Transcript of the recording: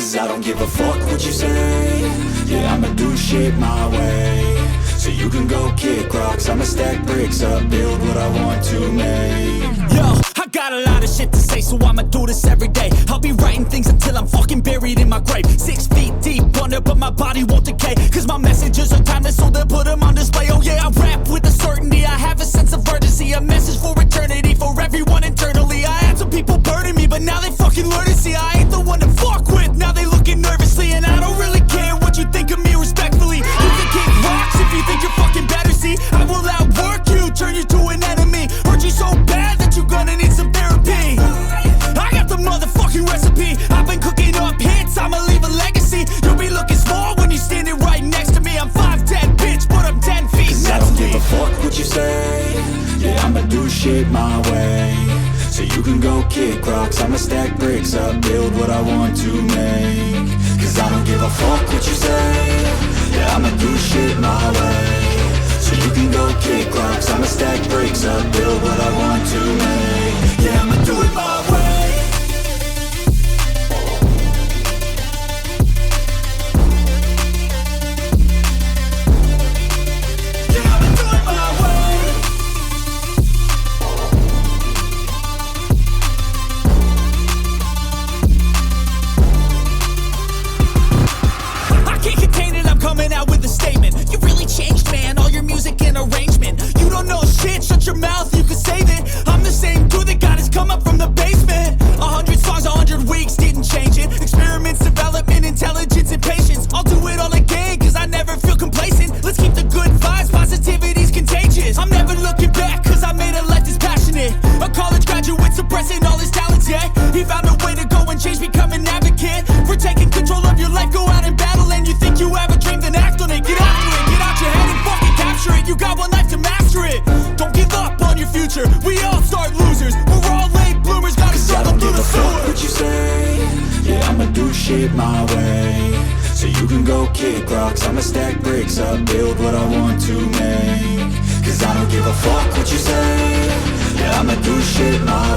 Cause I don't give a fuck what you say. Yeah, I'ma do shit my way. So you can go kick rocks, I'ma stack bricks up, build what I want to make. Yo, I got a lot of shit to say, so I'ma do this every day. I'll be writing things until I'm fucking buried in my grave. 6 feet deep under, but my body won't decay. Cause my messages are timeless, so they'll put them on display. Oh yeah, I rap with a certainty, I have a sense of urgency. A message for eternity, for everyone internally. I had some people burning me, but now they fucking learn to see I ain't the one to fuck with, now they looking nervously. And I don't really care what you think of me, respectfully. You can kick rocks if you think you're fucking better, see. I will outwork you, turn you to an enemy. Hurt you so bad that you're gonna need some therapy. I got the motherfucking recipe, I've been cooking up hits, I'ma leave a legacy. You'll be looking small when you're standing right next to me. I'm 5'10", bitch, but I'm 10 feet. Cause I don't give a fuck what you say. Yeah, I'ma do shit my way. So you can go kick rocks, I'ma stack bricks up, build what I want to make. Cause I don't give a fuck what you say. Yeah, I'ma do shit my way. So you can go kick rocks, I'ma stack bricks up, build what I want to make. Yeah, I'ma do it my way. Coming out with a statement. You really changed, man, all your music and arrangement. You don't know shit, shut your mouth, you can save it. I'm the same dude that got his come up from the basement. 100 songs, 100 weeks, didn't change it. Experiments, development, intelligence, and patience. I'll do it all again, cause I never feel complacent. Let's keep the good vibes, positivity's contagious. I'm never looking back, cause I made a life that's passionate. A college graduate suppressing all his talents, yeah. He found a way to go and change, become an advocate. For taking control of your life, go out and battle. And you think you have a dream, then act on it. Get after it, get out your head and fucking capture it. You got one life to master it. Don't give up on your future, we all start losers. We're all late bloomers, gotta struggle through the sewer. What you say? Yeah, I'ma do shit my way. So you can go kick rocks, I'ma stack bricks up, build what I want to make. Cause I don't give a fuck what you say. Yeah, I'ma do shit my